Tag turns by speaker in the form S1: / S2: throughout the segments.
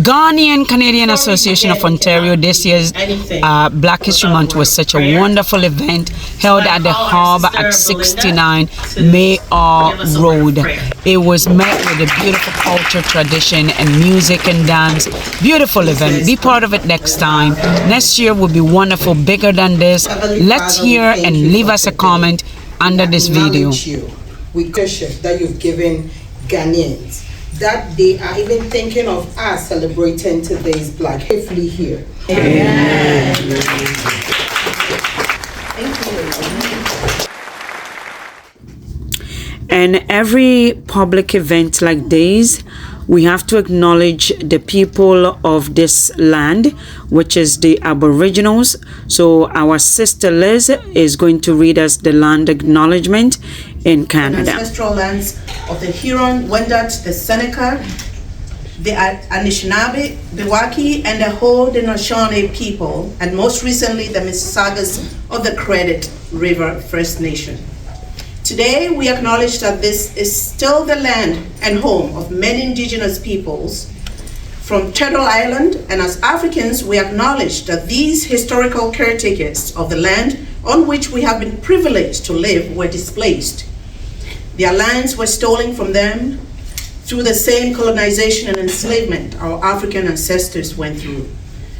S1: Ghanaian Canadian Association of Ontario, this year's Black History Month was such a wonderful event held at the Harbour at 69 Mayor Road. It was met with a beautiful culture, tradition, and music and dance. Beautiful event. Be part of it next time. Next year will be wonderful, bigger than this. Let's hear and leave us a comment under this video.
S2: We appreciate that you've given Ghanaians, that they are even thinking of us celebrating today's Black History here. Amen. Thank
S1: you. And every public event like this, we have to acknowledge the people of this land, which is the Aboriginals. So our sister Liz is going to read us the land acknowledgement in Canada.
S3: The ancestral lands of the Huron, Wendat, the Seneca, the Anishinaabe, the Waki, and the Haudenosaunee people, and most recently the Mississaugas of the Credit River First Nation. Today, we acknowledge that this is still the land and home of many indigenous peoples from Turtle Island, and as Africans, we acknowledge that these historical caretakers of the land on which we have been privileged to live were displaced. Their lands were stolen from them through the same colonization and enslavement our African ancestors went through.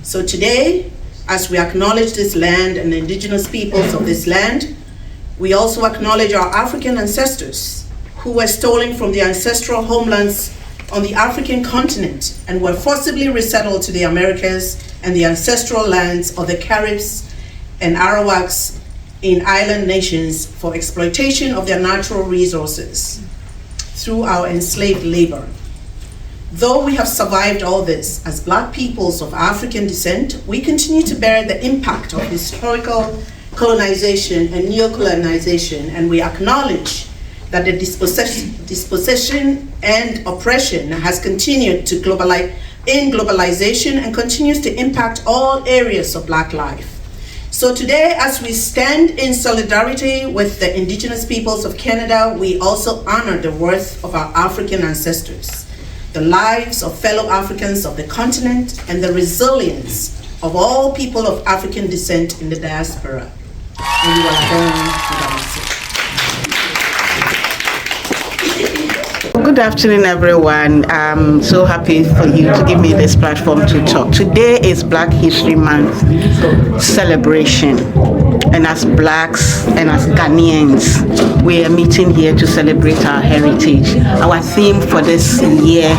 S3: So today, as we acknowledge this land and the indigenous peoples of this land, we also acknowledge our African ancestors who were stolen from their ancestral homelands on the African continent and were forcibly resettled to the Americas and the ancestral lands of the Caribs and Arawaks in island nations for exploitation of their natural resources through our enslaved labor. Though we have survived all this as Black peoples of African descent, we continue to bear the impact of historical colonization and neo-colonization, and we acknowledge that the dispossession and oppression has continued to globalization and continues to impact all areas of Black life. So today, as we stand in solidarity with the indigenous peoples of Canada, we also honor the worth of our African ancestors, the lives of fellow Africans of the continent, and the resilience of all people of African descent in the diaspora. And you are born without sin.
S4: Good afternoon, everyone. I'm so happy for you to give me this platform to talk. Today is Black History Month celebration, and as Blacks and as Ghanaians, we are meeting here to celebrate our heritage. Our theme for this year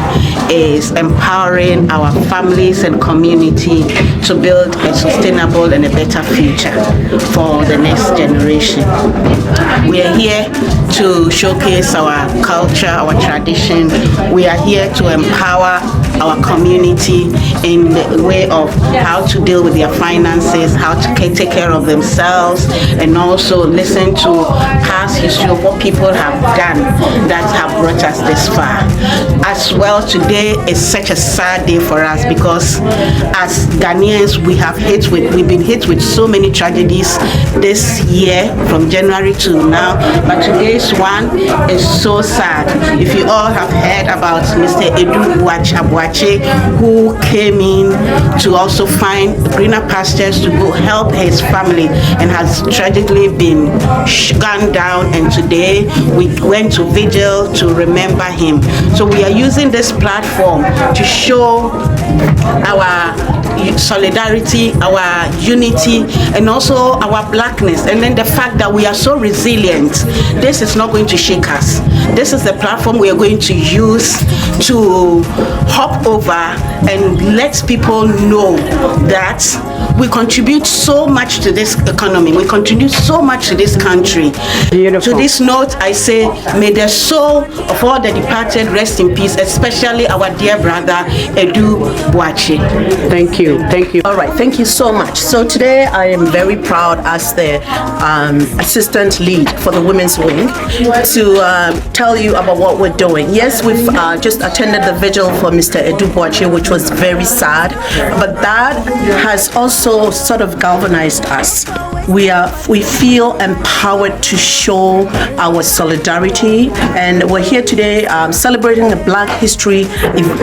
S4: is empowering our families and community to build a sustainable and a better future for the next generation. We are here to showcase our culture, our tradition. We are here to empower our community in the way of how to deal with their finances, how to take care of themselves, and also listen to past history of what people have done that have brought us this far. As well, today is such a sad day for us because as Ghanaians, we've been hit with so many tragedies this year from January to now, but today's one is so sad. If you all have heard about Mr. Edu Boakye, who came in to also find greener pastures to go help his family and has tragically been gunned down, and today we went to vigil to remember him. So we are using this platform to show our solidarity, our unity, and also our Blackness, and then the fact that we are so resilient. This is not going to shake us. This is the platform we are going to use to hop over and let people know that we contribute so much to this economy. We contribute so much to this country. Beautiful. To this note, I say, may the soul of all the departed rest in peace, especially our dear brother, Edu Boakye.
S5: Thank you. Thank you.
S3: All right, thank you so much. So today I am very proud as the assistant lead for the Women's Wing to tell you about what we're doing. Yes, we've just attended the vigil for Mr. Edu Boakye, which was very sad, but that has also sort of galvanized us we feel empowered to show our solidarity, and we're here today celebrating a Black History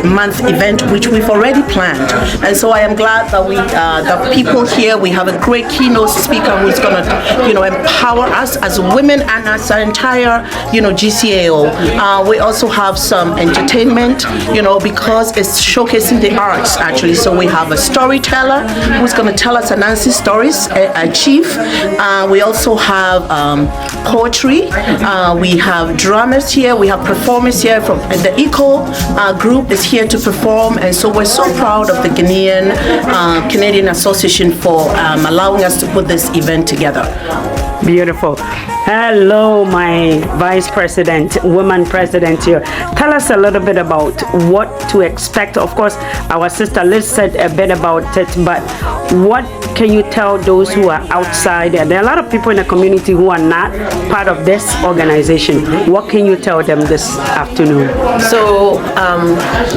S3: Month event, which we've already planned. And so I am glad that the people here, we have a great keynote speaker who's going to, empower us as women and as our entire, GCAO. We also have some entertainment, because it's showcasing the arts actually. So we have a storyteller who's going to tell us Anansi stories, a chief. We also have poetry. We have drummers here. We have performers here from the Eco group is here to perform, and so we're so proud of the Canadian Association for allowing us to put this event together.
S1: Beautiful. Hello, my Vice President, Woman President here. Tell us a little bit about what to expect. Of course, our sister Liz said a bit about it, but what can you tell those who are outside? There are a lot of people in the community who are not part of this organization. What can you tell them this afternoon?
S5: So,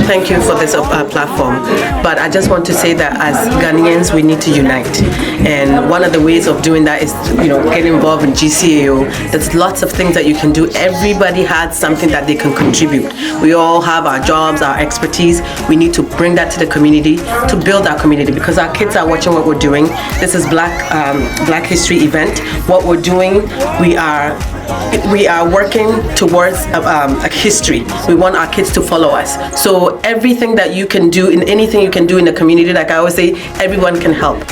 S5: thank you for this platform. But I just want to say that as Ghanaians, we need to unite. And one of the ways of doing that is, getting involved in GCAO. There's lots of things that you can do. Everybody has something that they can contribute. We all have our jobs, our expertise. We need to bring that to the community to build our community, because our kids are watching what we're doing. This is Black History event. What we're doing, we are working towards a history. We want our kids to follow us. So everything that you can do, in anything you can do in the community, like I always say, everyone can help.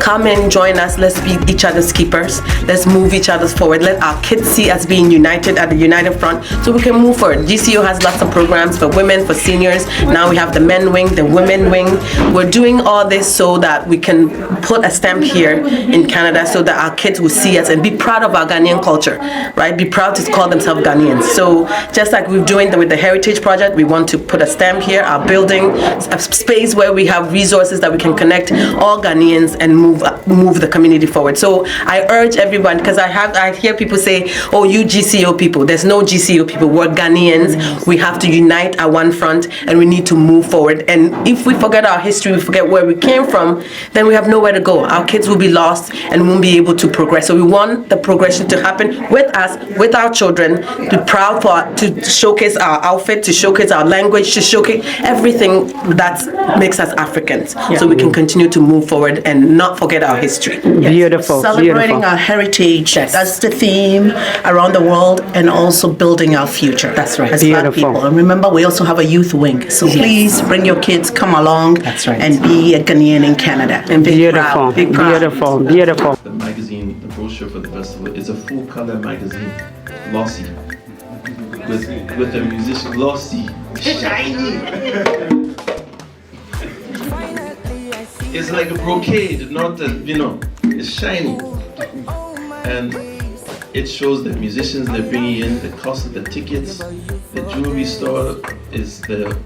S5: Come and join us. Let's be each other's keepers. Let's move each other forward. Let our kids see us being united at the United Front so we can move forward. GCO has lots of programs for women, for seniors. Now we have the men wing, the women wing. We're doing all this so that we can put a stamp here in Canada so that our kids will see us and be proud of our Ghanaian culture, right? Be proud to call themselves Ghanaians. So just like we're doing with the Heritage Project, we want to put a stamp here, our building, a space where we have resources that we can connect all Ghanaians and move the community forward. So I urge everyone, because I hear people say, oh, you GCO people. There's no GCO people. We're Ghanaians. We have to unite at one front and we need to move forward. And if we forget our history, we forget where we came from, then we have nowhere to go. Our kids will be lost and won't be able to progress. So we want the progression to happen with us, with our children, to be proud to showcase our outfit, to showcase our language, to showcase everything that makes us Africans. So we can continue to move forward and not forget our history.
S1: Beautiful.
S3: Celebrating our heritage.
S5: Yes.
S3: That's the theme around the world, and also building our future.
S5: That's right.
S3: As
S1: Beautiful.
S3: Black people. And remember, we also have a youth wing. So please bring your kids, come along.
S5: That's right.
S3: And be a Ghanaian in Canada. And be
S1: Beautiful.
S3: proud. Be proud.
S1: Beautiful. Beautiful.
S6: The magazine, the brochure for the festival is a full-color magazine, glossy, with the musician glossy, shiny. It's like a brocade, not it's shiny, and it shows the musicians they're bringing in, the cost of the tickets, the jewelry store is the.